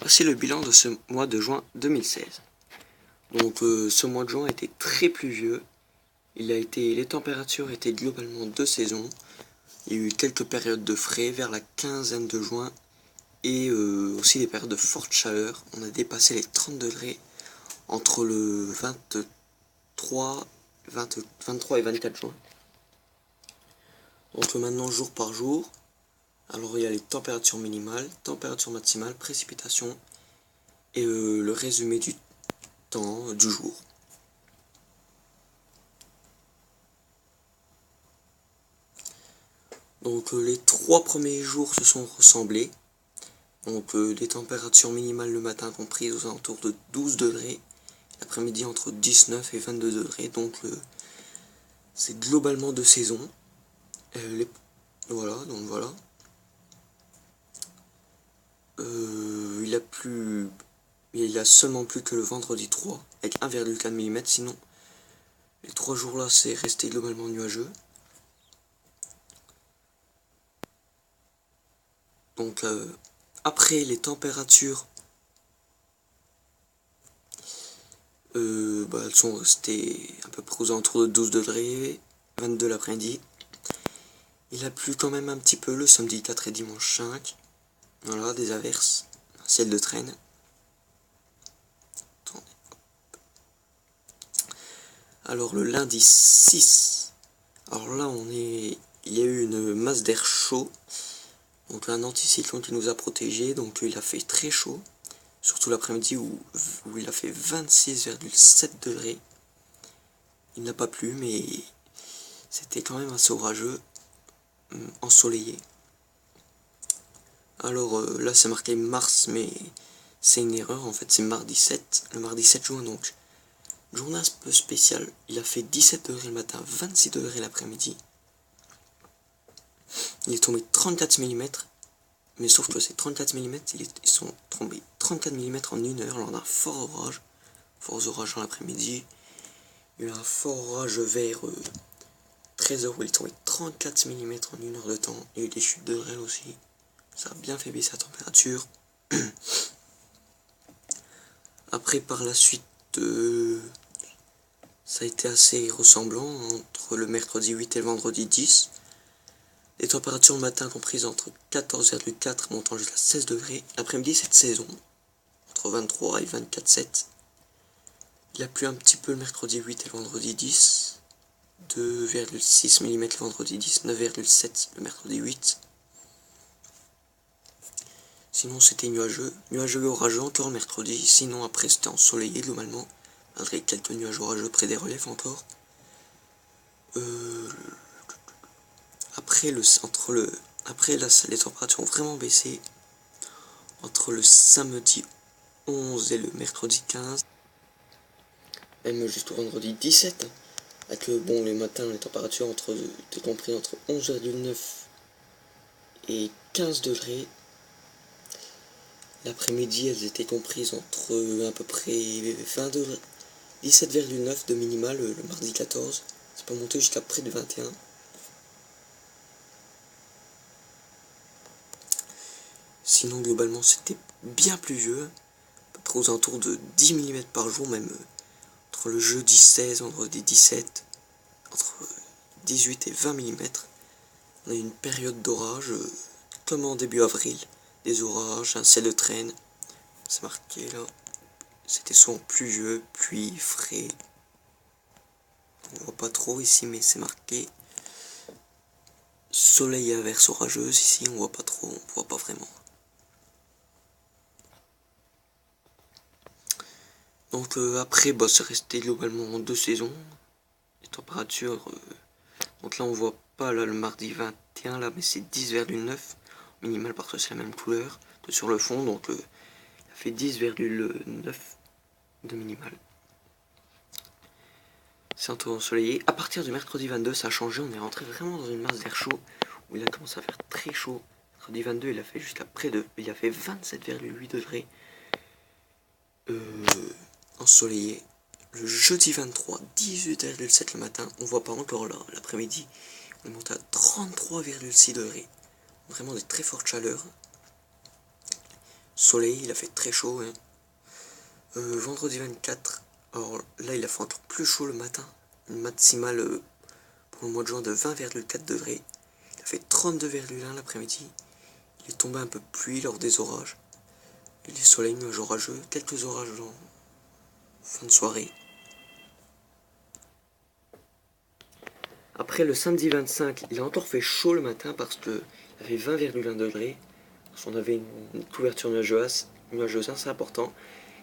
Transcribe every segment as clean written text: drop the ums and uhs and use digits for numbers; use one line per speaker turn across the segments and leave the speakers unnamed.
Voici le bilan de ce mois de juin 2016. Donc ce mois de juin a été très pluvieux. Les températures étaient globalement de saison. Il y a eu quelques périodes de frais vers la quinzaine de juin et aussi des périodes de forte chaleur. On a dépassé les 30 degrés entre le 23 et 24 juin. Donc maintenant jour par jour. Alors il y a les températures minimales, températures maximales, précipitations et le résumé du temps du jour. Donc les 3 premiers jours se sont ressemblés. Donc des températures minimales le matin comprises aux alentours de 12 degrés, l'après-midi entre 19 et 22 degrés. Donc c'est globalement de saison. Voilà. Il a seulement plu que le vendredi 3 avec 1,4 mm. Sinon les 3 jours là c'est resté globalement nuageux. Donc après les températures elles sont restées à peu près aux alentours de 12 degrés, 22 l'après-midi. Il a plu quand même un petit peu le samedi 4 et dimanche 5. Voilà, des averses, un ciel de traîne. Alors le lundi 6, alors là il y a eu une masse d'air chaud. Donc un anticyclone qui nous a protégés, donc il a fait très chaud. Surtout l'après-midi où il a fait 26,7 degrés. Il n'a pas plu, mais c'était quand même assez orageux, ensoleillé. Alors là c'est marqué mars, mais c'est une erreur, en fait c'est mardi 7, le mardi 7 juin donc. Journée un peu spéciale, il a fait 17 degrés le matin, 26 degrés l'après-midi. Il est tombé 34 mm, mais sauf que ces 34 mm, ils sont tombés 34 mm en 1 heure lors d'un fort orage. Forts orages dans l'après-midi. Il y a eu un fort orage vers 13h où il est tombé 34 mm en 1 heure de temps. Il y a eu des chutes de grêle aussi. Ça a bien fait baisser la température. Après par la suite, ça a été assez ressemblant entre le mercredi 8 et le vendredi 10. Les températures le matin comprises entre 14,4 montant jusqu'à 16 degrés. L'après-midi c'est de saison, entre 23 et 24,7. Il a plu un petit peu le mercredi 8 et le vendredi 10. 2,6 mm le vendredi 10, 9,7 le mercredi 8. Sinon c'était nuageux et orageux encore le mercredi. Sinon après c'était ensoleillé globalement, malgré quelques nuages orageux près des reliefs encore. Après les températures ont vraiment baissé entre le samedi 11 et le mercredi 15, même jusqu'au vendredi 17, avec les matins les températures étaient comprises entre 11,9 et 15 degrés. L'après-midi elles étaient comprises entre à peu près 20 degrés, 17,9 de minimal le mardi 14, ça peut monter jusqu'à près de 21. Sinon globalement c'était bien pluvieux, à peu près aux alentours de 10 mm par jour, même entre le jeudi 16, vendredi 17, entre 18 et 20 mm. On a eu une période d'orage, comme en début avril, des orages, un ciel de traîne, c'est marqué là. C'était souvent pluvieux, pluie, frais. On voit pas trop ici, mais c'est marqué. Soleil et averses orageuses, ici on voit pas trop, on voit pas vraiment. Donc après, c'est resté globalement 2 saisons. Les températures, donc là on voit pas là, le mardi 21 là, mais c'est 10,9 minimal parce que c'est la même couleur que sur le fond, donc il a fait 10,9 de minimal. C'est un peu ensoleillé. À partir du mercredi 22 ça a changé, on est rentré vraiment dans une masse d'air chaud où il a commencé à faire très chaud. Mercredi 22 il a fait jusqu'à il a fait 27,8 degrés ensoleillé. Le jeudi 23, 18,7 le matin, on voit pas encore là, l'après-midi, on est monté à 33,6 degrés. Vraiment des très fortes chaleurs. soleil, il a fait très chaud. Hein. Vendredi 24, alors là il a fait encore plus chaud le matin. Une maximale pour le mois de juin de 20,4 degrés. Il a fait 32,1 l'après-midi. Il est tombé un peu de pluie lors des orages. Et les soleils, nuages orageux, quelques orages en fin de soirée. Après le samedi 25, il a encore fait chaud le matin parce qu'il avait 20,1 degrés. On avait une couverture nuageuse assez important.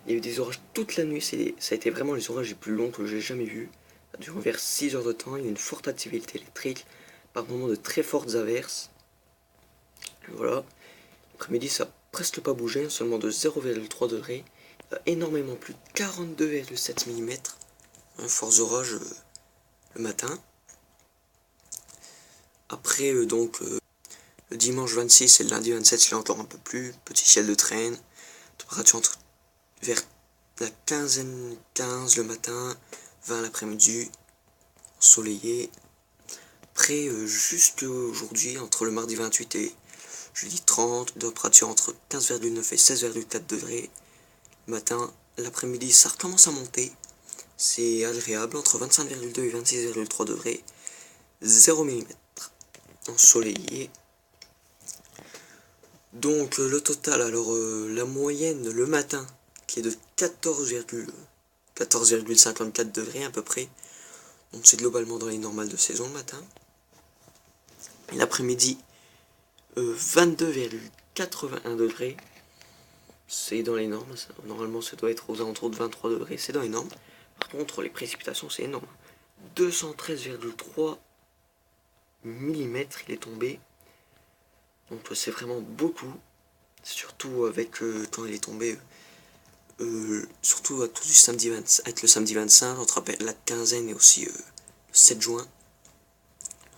Il y a eu des orages toute la nuit. Ça a été vraiment les orages les plus longs que j'ai jamais vus. Ça a duré environ 6 heures de temps. Il y a eu une forte activité électrique. Par moments de très fortes averses. Et voilà. L'après-midi, ça n'a presque pas bougé. Seulement de 0,3 degrés. Il a énormément plu. 42,7 mm. Un fort orage le matin. Après, le dimanche 26 et le lundi 27, il est encore un peu plus. Petit ciel de traîne. Température vers la quinzaine 15 le matin, 20 l'après-midi, ensoleillé. Après, juste aujourd'hui, entre le mardi 28 et jeudi 30, température entre 15,9 et 16,4 degrés. Le matin, l'après-midi, ça recommence à monter. C'est agréable, entre 25,2 et 26,3 degrés. 0 mm. Ensoleillé. Donc le total, alors la moyenne le matin qui est de 14,54 degrés à peu près. Donc c'est globalement dans les normales de saison le matin. Et l'après-midi, 22,81 degrés. C'est dans les normes. Normalement ça doit être aux alentours de 23 degrés, c'est dans les normes. Par contre les précipitations c'est énorme. 213,3 mm il est tombé. Donc c'est vraiment beaucoup. Surtout avec quand il est tombé. Surtout avec le samedi 25, on te rappelle la quinzaine et aussi le 7 juin.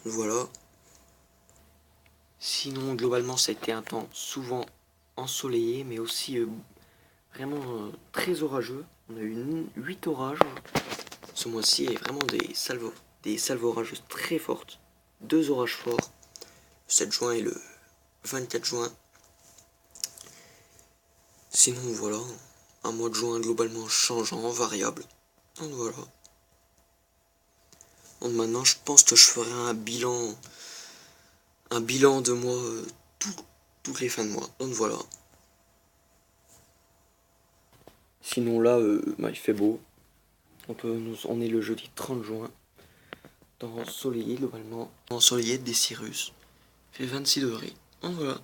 Voilà. Sinon, globalement, ça a été un temps souvent ensoleillé, mais aussi vraiment très orageux. On a eu 8 orages ce mois-ci et vraiment des salves orageuses très fortes. 2 orages forts, le 7 juin et le 24 juin. Sinon, voilà. Un mois de juin globalement changeant, variable. Donc voilà. Donc maintenant je pense que je ferai un bilan de mois toutes les fins de mois. Donc voilà. Sinon là il fait beau. On est le jeudi 30 juin. Dans ensoleillé globalement. Ensoleillé des Cyrus. Il fait 26 degrés. Donc voilà.